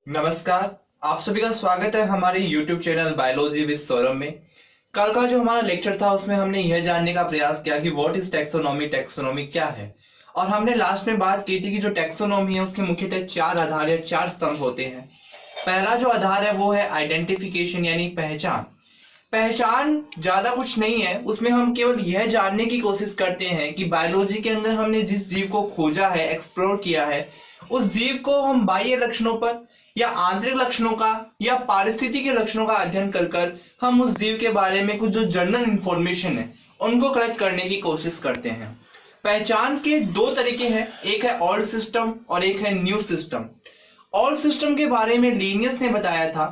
नमस्कार। आप सभी का स्वागत है हमारे YouTube channel biology with Saurabh में। कल का जो हमारा लेक्चर था उसमें हमने यह जानने का प्रयास किया कि व्हाट इज टैक्सोनॉमी, टैक्सोनॉमी क्या है। और हमने लास्ट में बात की थी कि जो टैक्सोनॉमी है उसके मुख्यतः चार आधार या चार स्तंभ होते हैं। पहला जो आधार है वो है आइडेंटिफिकेशन यानी पहचान। पहचान ज्यादा कुछ नहीं है, उसमें हम केवल यह जानने की कोशिश करते हैं कि बायोलॉजी के अंदर हमने जिस जीव को खोजा है, एक्सप्लोर किया है, उस जीव को हम बाह्य लक्षणों पर या आंतरिक लक्षणों का या पारिस्थितिकी के लक्षणों का अध्ययन कर कर हम उस जीव के बारे में कुछ जो जनरल इंफॉर्मेशन है उनको कलेक्ट करने की कोशिश करते हैं। पहचान के दो तरीके हैं, एक है ओल्ड सिस्टम और एक है न्यू सिस्टम। ओल्ड सिस्टम के बारे में लीनियस ने बताया था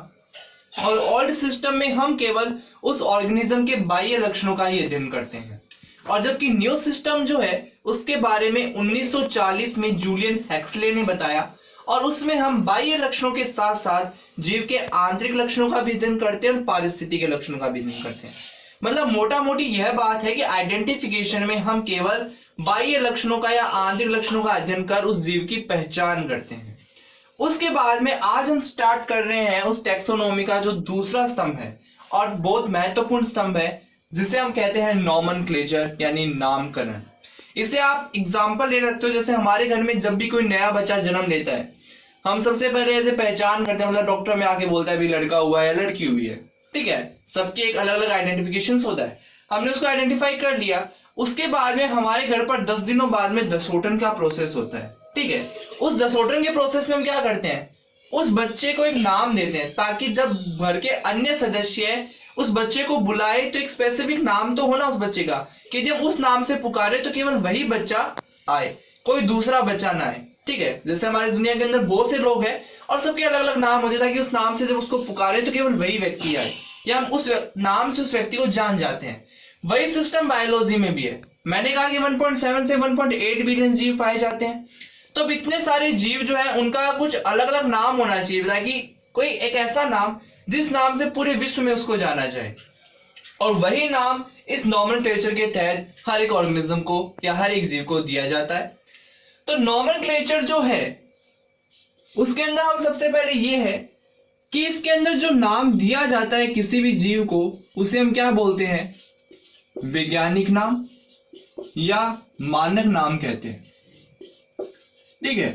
और ओल्ड सिस्टम में हम केवल उस ऑर्गेनिज्म के बाह्य लक्षणों का ही अध्ययन करते हैं, और जबकि न्यू सिस्टम जो है उसके बारे में 1940 में जूलियन हेक्सले ने बताया और उसमें हम बाह्य लक्षणों के साथ साथ जीव के आंतरिक लक्षणों का भी अध्ययन करते हैं और पारिस्थितिकी के लक्षणों का भी अध्ययन करते हैं। मतलब मोटा मोटी यह बात है कि आइडेंटिफिकेशन में हम केवल बाह्य लक्षणों का या आंतरिक लक्षणों का अध्ययन कर उस जीव की पहचान करते हैं। उसके बाद में आज हम स्टार्ट कर रहे हैं उस टैक्सोनॉमी का जो दूसरा स्तंभ है और बहुत महत्वपूर्ण स्तंभ है, जिसे हम कहते हैं नॉमेनक्लेचर यानी नामकरण। इसे आप एग्जाम्पल ले सकते हो, जैसे हमारे घर में जब भी कोई नया बच्चा जन्म लेता है हम सबसे पहले ऐसे पहचान करते हैं, मतलब डॉक्टर में आके बोलता है भी लड़का हुआ है या लड़की हुई है, ठीक है। सबके एक अलग अलग आइडेंटिफिकेशन होता है, हमने उसको आइडेंटिफाई कर लिया। उसके बाद में हमारे घर पर 10 दिनों बाद में दसोटन का प्रोसेस होता है, ठीक है। उस दसोटन के प्रोसेस में हम क्या करते हैं, उस बच्चे को एक नाम देते हैं ताकि जब घर के अन्य सदस्य उस बच्चे को बुलाए तो एक स्पेसिफिक नाम तो होना उस बच्चे का, कि जब उस नाम से पुकारे तो केवल वही बच्चा आए, कोई दूसरा बच्चा ना आए, ठीक है। जैसे हमारी दुनिया के अंदर बहुत से लोग हैं और सबके अलग अलग नाम होते हैं ताकि उस नाम से जब उसको पुकारे तो केवल वही व्यक्ति आए या हम उस नाम से उस व्यक्ति को जान जाते हैं। वही सिस्टम बायोलॉजी में भी है। मैंने कहा कि 1.7 से 1.8 बिलियन जीव पाए जाते हैं, तो अब इतने सारे जीव जो है उनका कुछ अलग अलग नाम होना चाहिए ताकि कोई एक ऐसा नाम जिस नाम से पूरे विश्व में उसको जाना जाए, और वही नाम इस नॉमेनक्लेचर के तहत हर एक ऑर्गेनिज्म को या हर एक जीव को दिया जाता है। तो नॉमेनक्लेचर जो है उसके अंदर हम सबसे पहले ये है कि इसके अंदर जो नाम दिया जाता है किसी भी जीव को उसे हम क्या बोलते हैं, वैज्ञानिक नाम या मानक नाम कहते हैं, ठीक है।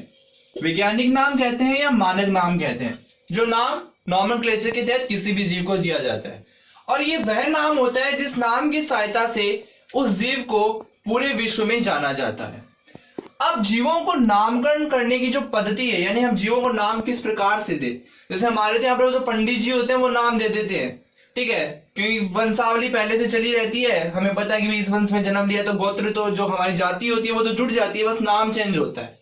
वैज्ञानिक नाम कहते हैं या मानक नाम कहते हैं जो नाम नॉमेनक्लेचर के तहत किसी भी जीव को दिया जाता है, और ये वह नाम होता है जिस नाम की सहायता से उस जीव को पूरे विश्व में जाना जाता है। अब जीवों को नामकरण करने की जो पद्धति है, यानी हम जीवों को नाम किस प्रकार से दे, जैसे हमारे यहाँ पर जो पंडित जी होते हैं वो नाम दे देते हैं, ठीक है, क्योंकि वंशावली पहले से चली रहती है, हमें पता है कि इस वंश में जन्म लिया तो गोत्र तो जो हमारी जाति होती है वो तो जुड़ जाती है, बस नाम चेंज होता है।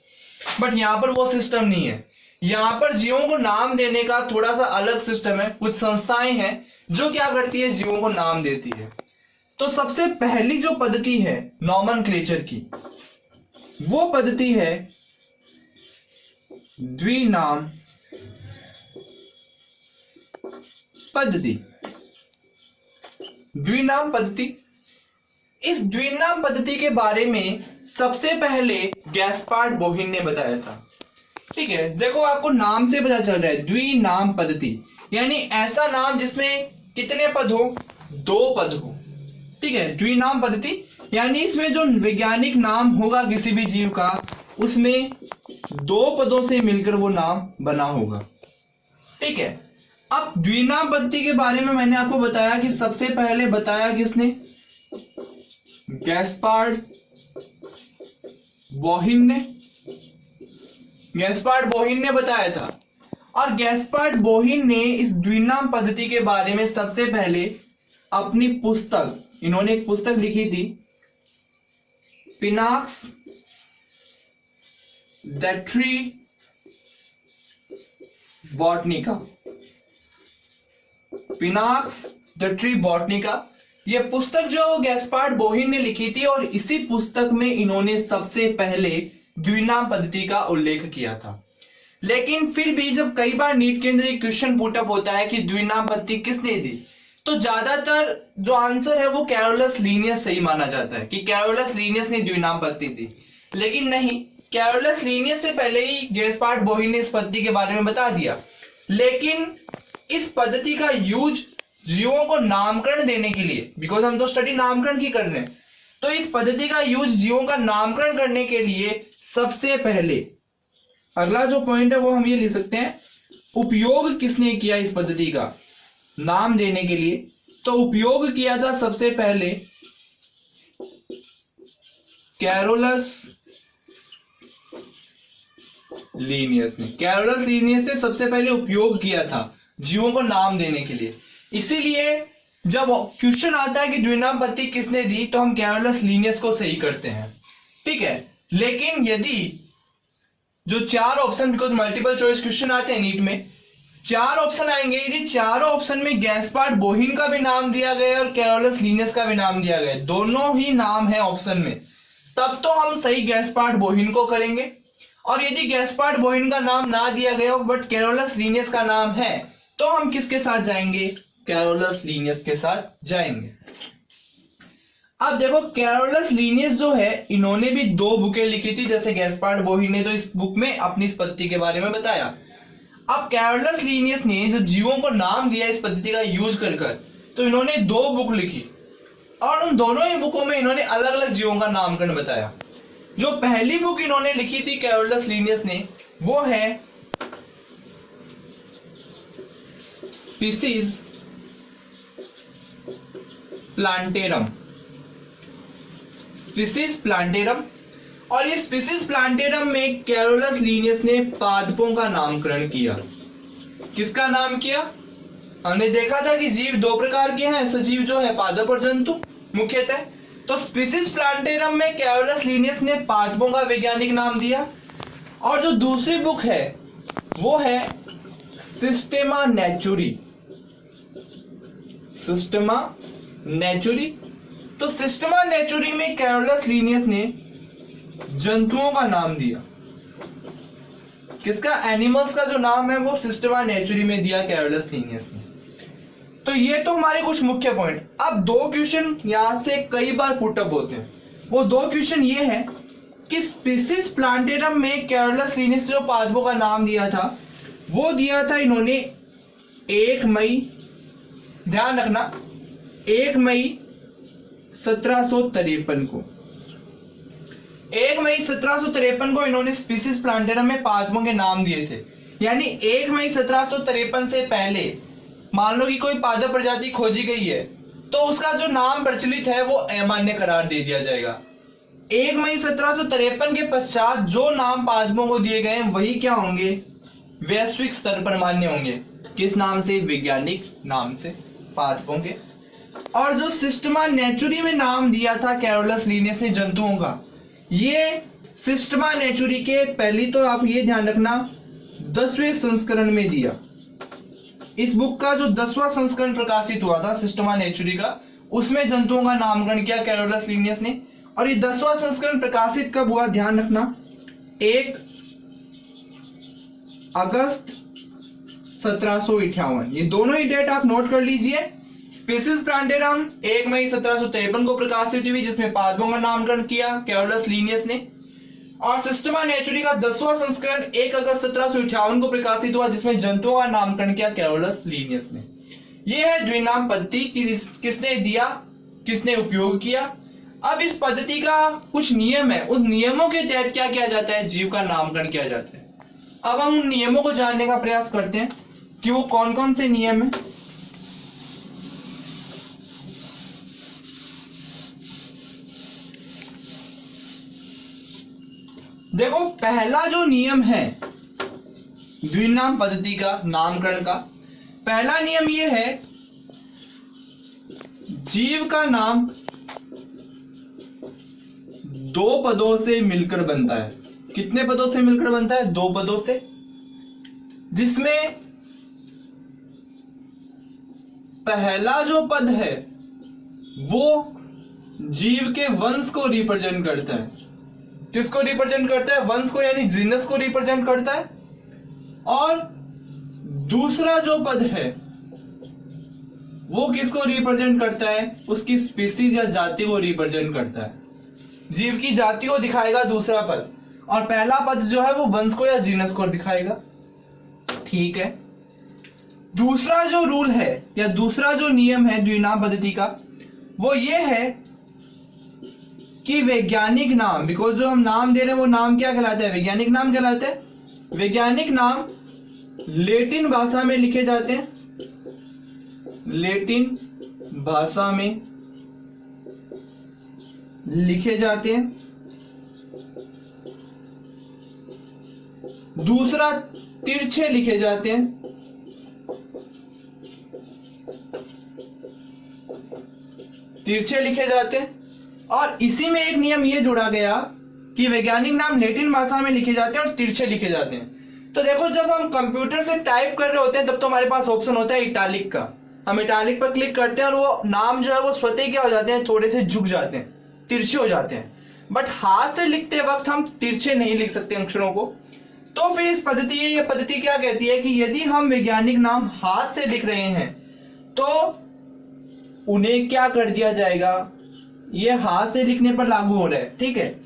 बट यहाँ पर वो सिस्टम नहीं है। यहाँ पर जीवों को नाम देने का थोड़ा सा अलग सिस्टम है। कुछ संस्थाएं हैं जो क्या करती है, जीवों को नाम देती है। तो सबसे पहली जो पद्धति है नॉमेनक्लेचर की, वो पद्धति है द्विनाम पद्धति। द्विनाम पद्धति, इस द्विनाम पद्धति के बारे में सबसे पहले गैस्पार्ड बोहिन ने बताया था, ठीक है। देखो आपको नाम से पता चल रहा है द्विनाम पद्धति यानी ऐसा नाम जिसमें कितने पद हो, 2 पद हो, ठीक है। द्विनाम पद्धति यानी इसमें जो वैज्ञानिक नाम होगा किसी भी जीव का उसमें 2 पदों से मिलकर वो नाम बना होगा, ठीक है। अब द्विनाम पद्धति के बारे में मैंने आपको बताया कि सबसे पहले बताया किसने, गैस्पार्ड बोहिन ने। गैस्पार्ड बोहिन ने बताया था, और गैस्पार्ड बोहिन ने इस द्विनाम पद्धति के बारे में सबसे पहले अपनी पुस्तक, इन्होंने एक पुस्तक लिखी थी, Pinax theatri botanici. Pinax theatri botanici, यह पुस्तक जो गैस्पार्ड बोहिन ने लिखी थी, और इसी पुस्तक में इन्होंने सबसे पहले द्विनाम पद्धति का उल्लेख किया था। लेकिन फिर भी जब कई बार नीट के अंदर एक क्वेश्चन पुटअप होता है कि द्विनाम पद्धति किसने दी, तो ज्यादातर जो आंसर है वो कैरोलस लीनियस सही माना जाता है कि कैरोलस लीनियस ने द्विनाम पद्धति दी। लेकिन नहीं, कैरोलस लीनियस से पहले ही गैस्पार्ड बोहिन ने इस पद्धति के बारे में बता दिया। लेकिन इस पद्धति का यूज जीवों को नामकरण देने के लिए, बिकॉज हम तो स्टडी नामकरण की कर रहे हैं, तो इस पद्धति का यूज जीवों का नामकरण करने के लिए सबसे पहले, अगला जो पॉइंट है वो हम ये लिख सकते हैं, उपयोग किसने किया इस पद्धति का नाम देने के लिए? तो उपयोग किया था सबसे पहले कैरोलस लीनियस ने। कैरोलस लीनियस ने सबसे पहले उपयोग किया था जीवों को नाम देने के लिए। इसीलिए जब क्वेश्चन आता है कि द्विनाम पद्धति किसने दी, तो हम कैरोलस लीनियस को सही करते हैं, ठीक है। लेकिन यदि जो 4 option, because multiple choice question आते हैं नीट में, 4 ऑप्शन आएंगे, यदि चारों ऑप्शन में गैस्पार्ड बोहिन का भी नाम दिया गया और कैरोलस लीनियस का भी नाम दिया गया, दोनों ही नाम है ऑप्शन में, तब तो हम सही गैस्पार्ड बोहिन को करेंगे। और यदि गैस्पार्ड बोहिन का नाम ना दिया गया हो बट कैरोलस लीनियस का नाम है, तो हम किसके साथ जाएंगे? कैरोलस लीनियस के साथ जाएंगे। अब देखो कैरोलस लीनियस जो है, इन्होंने भी 2 बुकें लिखी थी, जैसे गैस्पार्ड बोहिन ने तो इस बुक में अपनी इस पद्धति के बारे में बताया। अब कैरोलस लीनियस ने जब जीवों को नाम दिया इस पद्धति का यूज कर, तो इन्होंने 2 बुक लिखी और उन दोनों ही बुकों में इन्होंने अलग अलग जीवों का नामकरण बताया। जो पहली बुक इन्होंने लिखी थी कैरोलस लीनियस ने, वो है स्पीसीज प्लांटेरम। स्पीसीज प्लांटेरम, और ये स्पीसीज प्लांटेरम में कैरोलस लीनियस ने पादपों का नामकरण किया। किसका नाम किया? हमने देखा था कि जीव 2 प्रकार के हैं, सजीव जो है पादप और जंतु मुख्यतः। तो स्पीसीज प्लांटेरम में कैरोलस लीनियस ने पादपों का वैज्ञानिक नाम दिया। और जो दूसरी बुक है वो है सिस्टेमा नेचुरी। सिस्टेमा नेचुरी, तो सिस्टेमा नेचुरी में कैरोलस लीनियस ने जंतुओं का नाम दिया। किसका? एनिमल्स का जो नाम है वो सिस्टेमा नेचुरी में दिया कैरोलस लीनियस ने। तो ये तो हमारे कुछ मुख्य पॉइंट। अब 2 क्वेश्चन यहां से कई बार पुटअप होते हैं। वो 2 क्वेश्चन ये है कि स्पीसीज प्लांटेरम में कैरोलस लीनियस जो पादपों का नाम दिया था, वो दिया था इन्होंने 1 मई, ध्यान रखना 1 मई 1753 को। 1 मई 1753 को इन्होंने स्पीसीज प्लांटेरम में पादपों के नाम दिए थे। यानी 1 मई 1753 से पहले मान लो कि कोई पादप प्रजाति खोजी गई है, तो उसका जो नाम प्रचलित है वो अमान्य करार दे दिया जाएगा। 1 मई 1753 के पश्चात जो नाम पादपों को दिए गए हैं वही क्या होंगे? वैश्विक स्तर पर मान्य होंगे। किस नाम से? वैज्ञानिक नाम से पादपों के। और जो सिस्टेमा नेचुरी में नाम दिया था कैरोलस लीनियस ने जंतुओं का, ये सिस्टेमा नेचुरी के पहली तो आप ये ध्यान रखना 10वें संस्करण में दिया। इस बुक का जो 10वां संस्करण प्रकाशित हुआ था सिस्टेमा नेचुरी का, उसमें जंतुओं का नामकरण किया कैरोलस लीनियस ने। और ये 10वां संस्करण प्रकाशित कब हुआ? ध्यान रखना 1 अगस्त 1758। ये दोनों ही डेट आप नोट कर लीजिए। स्पीसीज प्लांटेरम 1 मई 1753 को प्रकाशित हुई, जिसमें पादपों का नामकरण किया कैरोलस लीनियस ने। और सिस्टेमा नेचुरी का 10वां संस्करण 1 अगस्त 1758 को प्रकाशित हुआ, जिसमें जंतुओं का नामकरण किया कैरोलस लीनियस ने। यह है द्विनाम पद्धति, किसने दिया, किसने उपयोग किया। अब इस पद्धति का कुछ नियम है, उन नियमों के तहत क्या किया जाता है? जीव का नामकरण किया जाता है। अब हम उन नियमों को जानने का प्रयास करते हैं कि वो कौन कौन से नियम है। देखो पहला जो नियम है द्विनाम पद्धति का नामकरण का, पहला नियम यह है जीव का नाम 2 पदों से मिलकर बनता है। कितने पदों से मिलकर बनता है? 2 पदों से, जिसमें पहला जो पद है वो जीव के वंश को रिप्रेजेंट करता है। किसको रिप्रेजेंट करता है? वंश को, यानी जीनस को रिप्रेजेंट करता है। और दूसरा जो पद है वो किसको रिप्रेजेंट करता है? उसकी स्पीसीज या जाति को रिप्रेजेंट करता है। जीव की जाति को दिखाएगा दूसरा पद, और पहला पद जो है वो वंश को या जीनस को दिखाएगा। ठीक है। दूसरा जो रूल है या दूसरा जो नियम है द्विनाम पद्धति का, वो ये है कि वैज्ञानिक नाम, बिकॉज जो हम नाम दे रहे हैं वो नाम क्या कहलाता है, वैज्ञानिक नाम कहलाता है। वैज्ञानिक नाम लैटिन भाषा में लिखे जाते हैं, लैटिन भाषा में लिखे जाते हैं। दूसरा, तिरछे लिखे जाते हैं। तिरछे लिखे जाते हैं। और इसी में एक नियम ये जोड़ा गया कि वैज्ञानिक नाम लैटिन भाषा में लिखे जाते हैं और तिरछे लिखे जाते हैं। तो देखो, जब हम कंप्यूटर से टाइप कर रहे होते हैं तब तो हमारे पास ऑप्शन होता है इटालिक का। हम इटालिक पर क्लिक करते हैं और वो नाम जो है वो स्वतः क्या हो जाते हैं, थोड़े से झुक जाते हैं, तिरछे हो जाते हैं। बट हाथ से लिखते वक्त हम तिरछे नहीं लिख सकते अक्षरों को। तो फिर इस पद्धति, ये पद्धति क्या कहती है कि यदि हम वैज्ञानिक नाम हाथ से लिख रहे हैं तो उन्हें क्या कर दिया जाएगा, ये हाथ से लिखने पर लागू हो रहा है, ठीक है।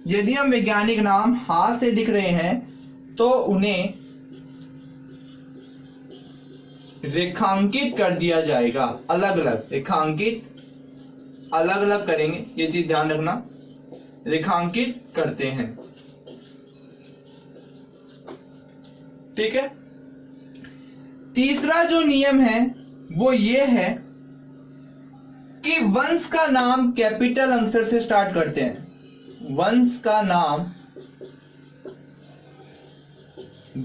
यदि हम वैज्ञानिक नाम हाथ से लिख रहे हैं तो उन्हें रेखांकित कर दिया जाएगा, अलग अलग रेखांकित, अलग अलग करेंगे, ये चीज ध्यान रखना, रेखांकित करते हैं, ठीक है। तीसरा जो नियम है वो ये है कि वंश का नाम कैपिटल अक्षर से स्टार्ट करते हैं। वंश का नाम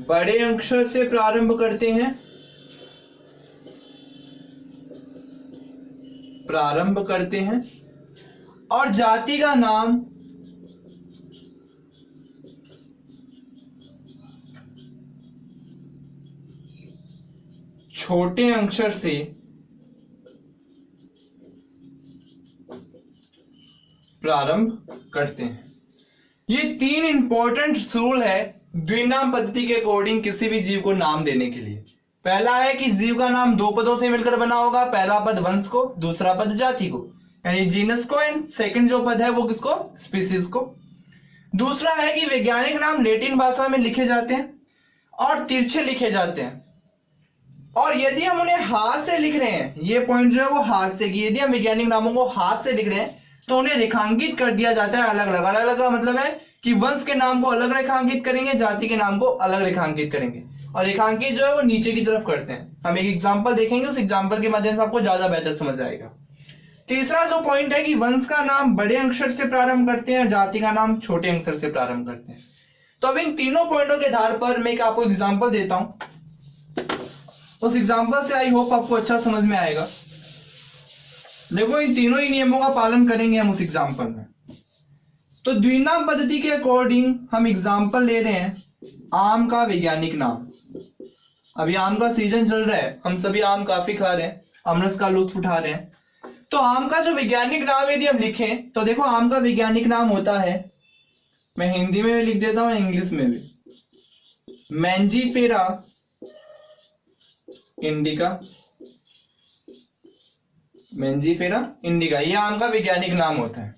बड़े अक्षर से प्रारंभ करते हैं, और जाति का नाम छोटे अक्षर से प्रारंभ करते हैं। ये तीन इंपॉर्टेंट रूल है द्विनाम पद्धति के अकॉर्डिंग किसी भी जीव को नाम देने के लिए। पहला है कि जीव का नाम दो पदों से मिलकर बना होगा, पहला पद वंश को, दूसरा पद जाति को, यानी जीनस को, एंड सेकंड जो पद है वो किसको, स्पीसीज को। दूसरा है कि वैज्ञानिक नाम लैटिन भाषा में लिखे जाते हैं और तिरछे लिखे जाते हैं। और यदि हम उन्हें हाथ से लिख रहे हैं, ये पॉइंट जो है वो हाथ से, कि यदि हम वैज्ञानिक नामों को हाथ से लिख रहे हैं तो उन्हें रेखांकित कर दिया जाता है अलग अलग। अलग अलग का मतलब है कि वंश के नाम को अलग रेखांकित करेंगे, जाति के नाम को अलग रेखांकित करेंगे, और रेखांकित जो है वो नीचे की तरफ करते हैं। हम एक एग्जांपल देखेंगे, उस एग्जांपल के माध्यम से आपको ज्यादा बेहतर समझ आएगा। तीसरा जो पॉइंट है कि वंश का नाम बड़े अक्षर से प्रारंभ करते हैं और जाति का नाम छोटे अक्षर से प्रारंभ करते हैं। तो अब इन तीनों पॉइंटों के आधार पर मैं एक आपको एग्जाम्पल देता हूं, उस एग्जाम्पल से आई होप आपको अच्छा समझ में आएगा। देखो, इन तीनों ही नियमों का पालन करेंगे हम उस एग्जाम्पल में। तो द्विनाम पद्धति के अकॉर्डिंग हम एग्जाम्पल ले रहे हैं आम का वैज्ञानिक नाम। अभी आम का सीजन चल रहा है, हम सभी आम काफी खा रहे हैं, अमरस का लुत्फ उठा रहे हैं। तो आम का जो वैज्ञानिक नाम यदि हम लिखें तो देखो, आम का वैज्ञानिक नाम होता है, मैं हिंदी में भी लिख देता हूं, इंग्लिश में भी, मैंजीफेरा इंडिका। मैंजीफेरा इंडिका, ये आम का वैज्ञानिक नाम होता है।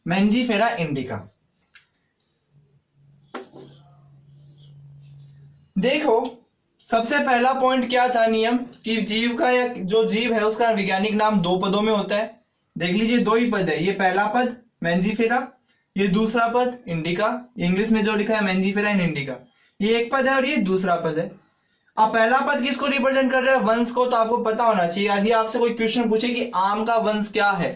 Mangifera indica. देखो, सबसे पहला पॉइंट क्या था नियम, कि जीव का या जो जीव है उसका वैज्ञानिक नाम दो पदों में होता है। देख लीजिए, दो ही पद है, ये पहला पद मैंजीफेरा, ये दूसरा पद इंडिका। इंग्लिश में जो लिखा है मैंजीफेरा इन इंडिका, ये एक पद है और ये दूसरा पद है। अब पहला पद किसको रिप्रेजेंट कर रहा है, वंश को। तो आपको पता होना चाहिए, यदि आपसे कोई क्वेश्चन पूछे कि आम का वंश क्या है,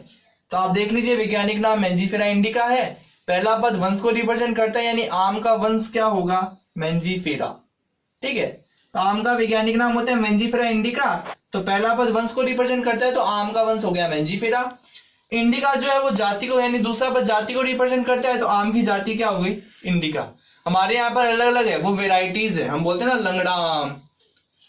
तो आप देख लीजिए वैज्ञानिक नाम मैंजीफेरा इंडिका है, पहला पद वंश को रिप्रेजेंट करता है, यानी आम का वंश क्या होगा, मैंजीफेरा, ठीक है। तो आम का वैज्ञानिक नाम होता है मैंजीफेरा इंडिका, तो पहला पद वंश को रिप्रेजेंट करता है, तो आम का वंश हो गया मैंजीफेरा। इंडिका जो है वो जाति को, यानी दूसरा पद जाति को रिप्रेजेंट करता है, तो आम की जाति क्या हो गई, इंडिका। हमारे यहाँ पर अलग अलग है, वो वेराइटीज है, हम बोलते हैं ना लंगड़ा आम,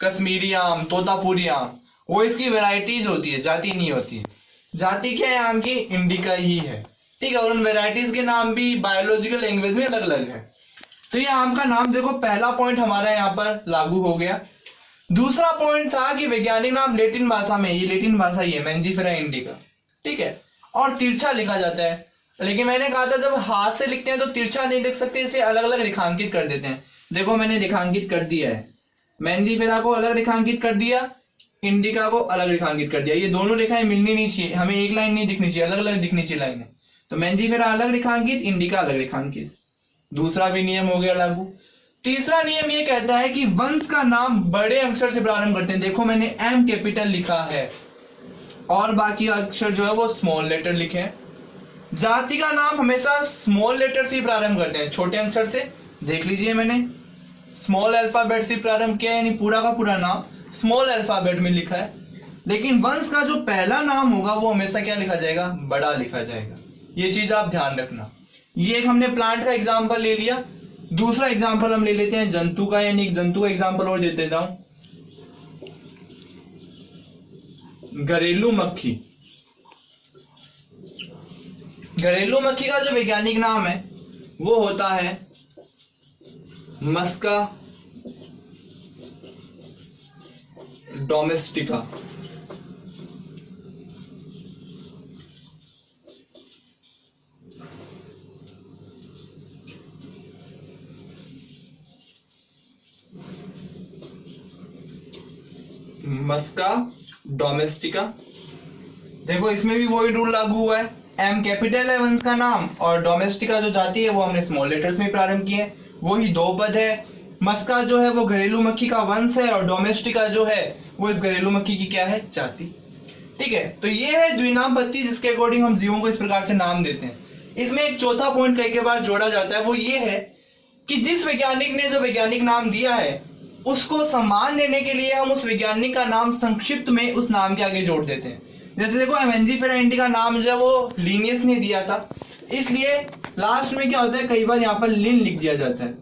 कश्मीरी आम, तोतापुरी आम, वो इसकी वेराइटीज होती है, जाति नहीं होती है। जाति क्या है आम की, इंडिका ही है, ठीक है। और उन वेराइटीज के नाम भी बायोलॉजिकल लैंग्वेज में अलग अलग है। तो ये आम का नाम देखो, पहला पॉइंट हमारा यहाँ पर लागू हो गया। दूसरा पॉइंट था कि वैज्ञानिक नाम लैटिन भाषा में, ये लैटिन भाषा ही है मेंजीफेरा इंडिका, ठीक है, और तिरछा लिखा जाता है। लेकिन मैंने कहा था जब हाथ से लिखते हैं तो तिरछा नहीं लिख सकते, इसलिए अलग अलग रेखांकित कर देते हैं। देखो मैंने रेखांकित कर दिया है, मेंजीफेरा को अलग रेखांकित कर दिया, इंडिका को अलग रेखांकित कर दिया। ये दोनों रेखाएं मिलनी नहीं चाहिए, हमें एक लाइन नहीं दिखनी चाहिए, अलग अलग दिखनी चाहिए लाइनें। तो मेंजीफेरा अलग रेखांकित, इंडिका अलग रेखांकित। दूसरा भी नियम हो गया लागू। तीसरा नियम ये कहता है कि वंश का नाम बड़े अक्षर से प्रारंभ करते हैं। देखो मैंने एम कैपिटल लिखा है और बाकी अक्षर जो है वो स्मॉल लेटर लिखे हैं। जाति का नाम हमेशा स्मॉल लेटर से ही प्रारंभ करते हैं, छोटे अक्षर से। देख लीजिए मैंने स्मॉल अल्फाबेट से प्रारंभ किया, यानी पूरा का पूरा नाम स्मॉल अल्फाबेट में लिखा है। लेकिन वंश का जो पहला नाम होगा वो हमेशा क्या लिखा जाएगा, बड़ा लिखा जाएगा। ये चीज आप ध्यान रखना। ये एक हमने प्लांट का एग्जाम्पल ले लिया। दूसरा एग्जाम्पल हम ले लेते हैं जंतु का, यानी एक जंतु का एग्जाम्पल और दे देता हूं, घरेलू मक्खी। घरेलू मक्खी का जो वैज्ञानिक नाम है वो होता है मस्का डोमेस्टिका। मस्का डोमेस्टिका। देखो इसमें भी वही रूल लागू हुआ है, एम कैपिटल है वंश का नाम और डोमेस्टिका जो जाति है वो हमने स्मॉल लेटर्स में प्रारंभ किए। वही दो पद है, मस्का जो है वो घरेलू मक्खी का वंश है और डोमेस्टिका जो है वो इस घरेलू मक्खी की क्या है, जाति। ठीक है, तो ये है द्विनाम पद्धति, जिसके अकॉर्डिंग हम जीवों को इस प्रकार से नाम देते हैं। इसमें एक चौथा पॉइंट कई बार जोड़ा जाता है, वो ये है कि जिस वैज्ञानिक ने जो वैज्ञानिक नाम दिया है उसको सम्मान देने के लिए हम उस वैज्ञानिक का नाम संक्षिप्त में उस नाम के आगे जोड़ देते हैं। जैसे देखो मेंजीफेरा इंडिका नाम जो है वो लिनियस ने दिया था, इसलिए लास्ट में क्या होता है, कई बार यहाँ पर लिन लिख दिया जाता है।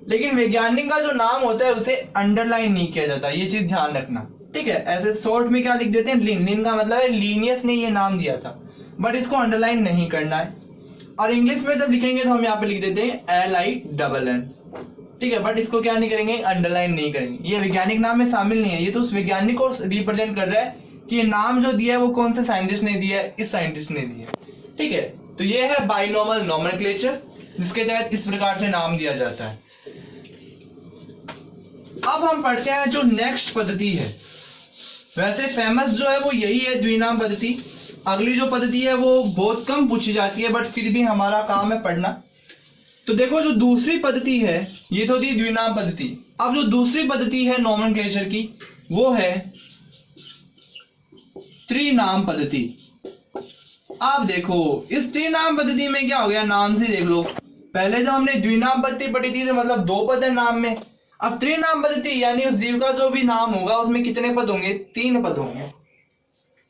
लेकिन वैज्ञानिक का जो नाम होता है उसे अंडरलाइन नहीं किया जाता, ये चीज ध्यान रखना। ठीक है, ऐसे शॉर्ट में क्या लिख देते हैं, लिन। लिन का मतलब है लिनियस ने ये नाम दिया था, बट इसको अंडरलाइन नहीं करना है। और इंग्लिश में जब लिखेंगे तो हम यहाँ पे लिख देते हैं LINN। ठीक है, बट इसको क्या नहीं करेंगे, अंडरलाइन नहीं करेंगे। ये वैज्ञानिक नाम में शामिल नहीं है, ये तो उस वैज्ञानिक को रिप्रेजेंट कर रहा है कि ये नाम जो दिया है वो कौन से साइंटिस्ट ने दिया है, इस साइंटिस्ट ने दिया है। ठीक है, तो ये है बाइनोमल नोमेनक्लेचर, जिसके तहत इस प्रकार से नाम दिया जाता है। अब हम पढ़ते हैं जो नेक्स्ट पद्धति है। वैसे फेमस जो है वो यही है, द्विनाम पद्धति। अगली जो पद्धति है वो बहुत कम पूछी जाती है, बट फिर भी हमारा काम है पढ़ना। तो देखो जो दूसरी पद्धति है, ये तो थी द्विनाम पद्धति। अब जो दूसरी पद्धति है नोमेनक्लेचर की, वो है त्रिनाम पद्धति। आप देखो इस त्रिनाम पद्धति में क्या हो गया, नाम से देख लो। पहले जब हमने द्विनाम पद्धति पढ़ी थी तो मतलब दो पद है नाम में। अब त्रिनाम पद्धति यानी उस जीव का जो भी नाम होगा उसमें कितने पद होंगे, 3 पद होंगे।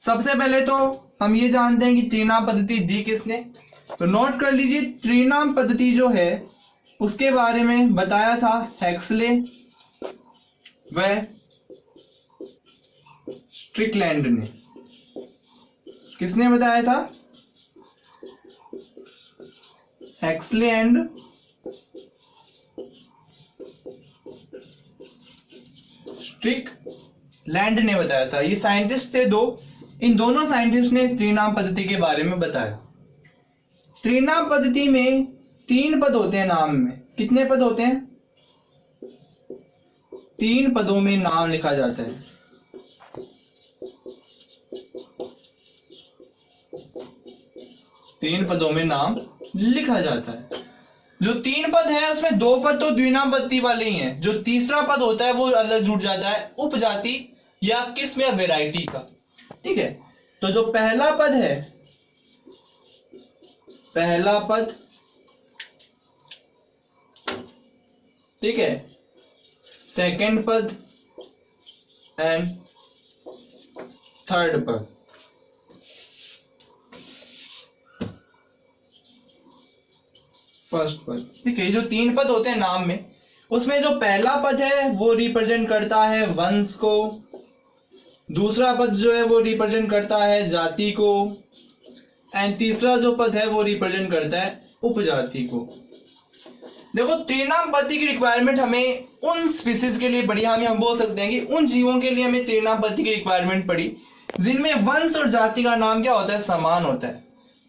सबसे पहले तो हम ये जानते हैं कि त्रिनाम पद्धति दी किसने, तो नोट कर लीजिए। त्रिनाम पद्धति जो है उसके बारे में बताया था हेक्सले व स्ट्रिकलैंड ने। किसने बताया था, हेक्सले एंड स्ट्रिकलैंड ने बताया था। ये साइंटिस्ट थे दो, इन दोनों साइंटिस्ट ने त्रिनाम पद्धति के बारे में बताया। त्रिनाम पद्धति में 3 पद होते हैं नाम में। कितने पद होते हैं, 3 पदों में नाम लिखा जाता है। तीन पदों में नाम लिखा जाता है। जो 3 पद है उसमें 2 पद तो द्विनाम पद्धति वाले ही हैं। जो तीसरा पद होता है वो अलग जुड़ जाता है उपजाति या किस्म या वैरायटी का। ठीक है, तो जो पहला पद है, पहला पद, ठीक है, सेकंड पद एंड थर्ड पद। फर्स्ट पद। ठीक है, जो 3 पद होते हैं नाम में, उसमें जो पहला पद है वो रिप्रेजेंट करता है वंश को, दूसरा पद जो है वो रिप्रेजेंट करता है जाति को, एंड तीसरा जो पद है वो रिप्रेजेंट करता है उपजाति को। देखो त्रिनामपति की रिक्वायरमेंट हमें उन स्पीसीज के लिए पड़ी, हम बोल सकते हैं कि उन जीवों के लिए हमें त्रिनामपति की रिक्वायरमेंट पड़ी जिनमें वंश और जाति का नाम क्या होता है, समान होता है।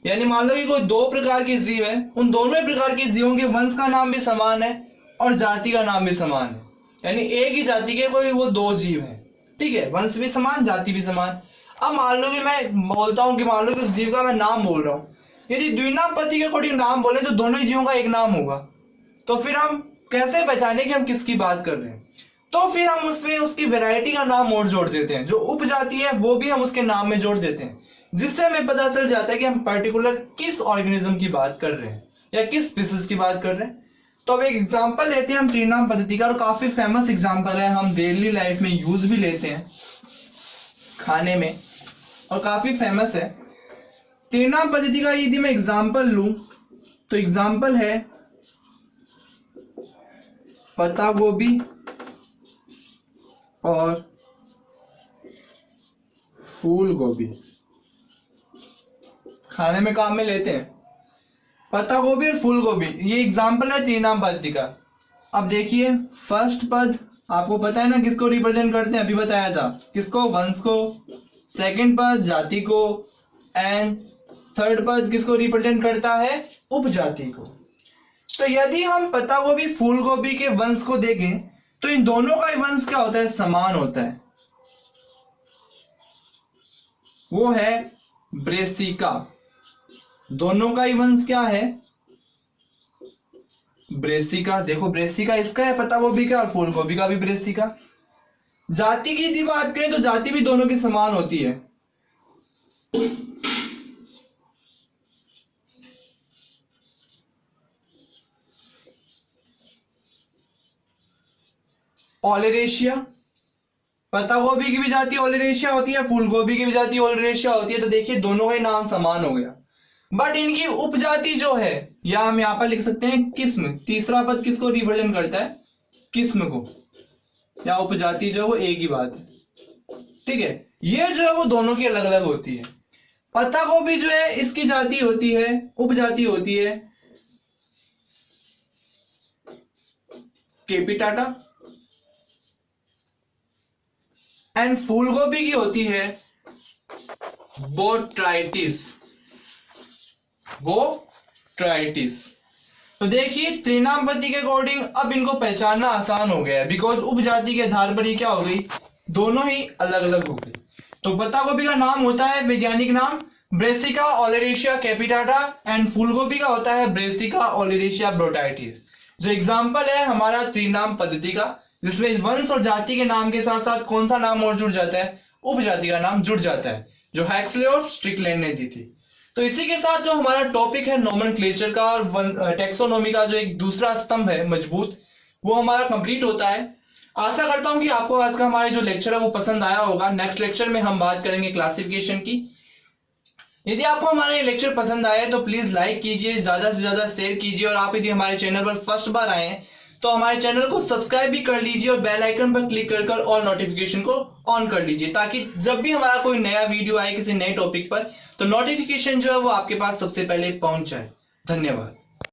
यानी मान लो कि कोई दो प्रकार के जीव है, उन दोनों ही प्रकार के जीवों के वंश का नाम भी समान है और जाति का नाम भी समान है। यानी एक ही जाति के कोई वो दो जीव है, ठीक है, वंश भी समान जाति भी समान। अब मान लो कि मैं बोलता हूं कि मान लो कि उस जीव का मैं नाम बोल रहा हूं, यदि द्विनामपति के अकॉर्डिंग नाम बोले तो दोनों ही जीवों का एक नाम होगा, तो फिर हम कैसे पहचाने कि हम किसकी बात कर रहे हैं? तो फिर हम उसमें उसकी वैरायटी का नाम और जोड़ देते हैं, जो उपजाति है वो भी हम उसके नाम में जोड़ देते हैं, जिससे हमें पता चल जाता है कि हम पर्टिकुलर किस ऑर्गेनिज्म की बात कर रहे हैं या किस स्पीसीज की बात कर रहे हैं। तो अब एक एग्जांपल लेते हैं हम त्रिनाम पद्धति का, और काफी फेमस एग्जांपल है, हम डेली लाइफ में यूज भी लेते हैं खाने में और काफी फेमस है। त्रिनाम पद्धति का यदि मैं एग्जांपल लूं तो एग्जांपल है पत्ता गोभी और फूल गोभी। खाने में काम में लेते हैं पत्ता गोभी और फूल गोभी, ये एग्जांपल है त्रिनाम पद्धति का। अब देखिए फर्स्ट पद आपको पता है ना किसको रिप्रेजेंट करते हैं, अभी बताया था, किसको, वंश को। सेकंड पद जाति को, एंड थर्ड पद किसको रिप्रेजेंट करता है, उपजाति को। तो यदि हम पत्ता गोभी फूल गोभी के वंश को देखें तो इन दोनों का वंश क्या होता है, समान होता है, वो है ब्रेसिका। दोनों का ही वंश क्या है, ब्रेसिका। देखो ब्रेसिका इसका है पत्ता गोभी का और फूल गोभी का भी ब्रेसिका। जाति की यदि बात करें तो जाति भी दोनों की समान होती है। ओलेरेशिया, पत्ता गोभी की भी जाति ओलेरेशिया होती है, फूल गोभी की भी जाति ओलेरेशिया होती है। तो देखिए दोनों का ही नाम समान हो गया, बट इनकी उपजाति जो है, या हम यहां पर लिख सकते हैं किस्म। तीसरा पद किसको रिप्रेजेंट करता है, किस्म को, या उपजाति जो है वो एक ही बात है, ठीक है। ये जो है वो दोनों की अलग अलग होती है। पत्ता गोभी जो है इसकी जाति होती है, उपजाति होती है केपिटाटा, एंड फूल गोभी की होती है बोट्राइटिस, बोट्राइटिस। तो देखिए त्रिनामपति के अकॉर्डिंग अब इनको पहचानना आसान हो गया है, बिकॉज उपजाति के आधार पर ये क्या हो गई, दोनों ही अलग अलग हो गई। तो पत्ता गोभी का नाम होता है वैज्ञानिक नाम ब्रेसिका ओलेरेशिया कैपिटाटा, एंड फूल गोभी का होता है ब्रेसिका ओलेरेशिया बोट्राइटिस। जो एग्जाम्पल है हमारा त्रिनाम पद्धति का, जिसमें वंश और जाति के नाम के साथ साथ कौन सा नाम और जुड़ जाता है, उपजाति का नाम जुड़ जाता है, जो हैक्सले और स्ट्रिकलैंड ने दी थी। तो इसी के साथ जो हमारा टॉपिक है नोमेनक्लेचर का और टेक्सोनोमी का जो एक दूसरा स्तंभ है मजबूत, वो हमारा कंप्लीट होता है। आशा करता हूं कि आपको आज का हमारे जो लेक्चर है वो पसंद आया होगा। नेक्स्ट लेक्चर में हम बात करेंगे क्लासिफिकेशन की। यदि आपको हमारा ये लेक्चर पसंद आया तो प्लीज लाइक कीजिए, ज्यादा से ज्यादा शेयर कीजिए, और आप यदि हमारे चैनल पर फर्स्ट बार आए हैं तो हमारे चैनल को सब्सक्राइब भी कर लीजिए और बेल आइकन पर क्लिक कर ऑल नोटिफिकेशन को ऑन कर लीजिए, ताकि जब भी हमारा कोई नया वीडियो आए किसी नए टॉपिक पर तो नोटिफिकेशन जो है वो आपके पास सबसे पहले पहुंच जाए। धन्यवाद।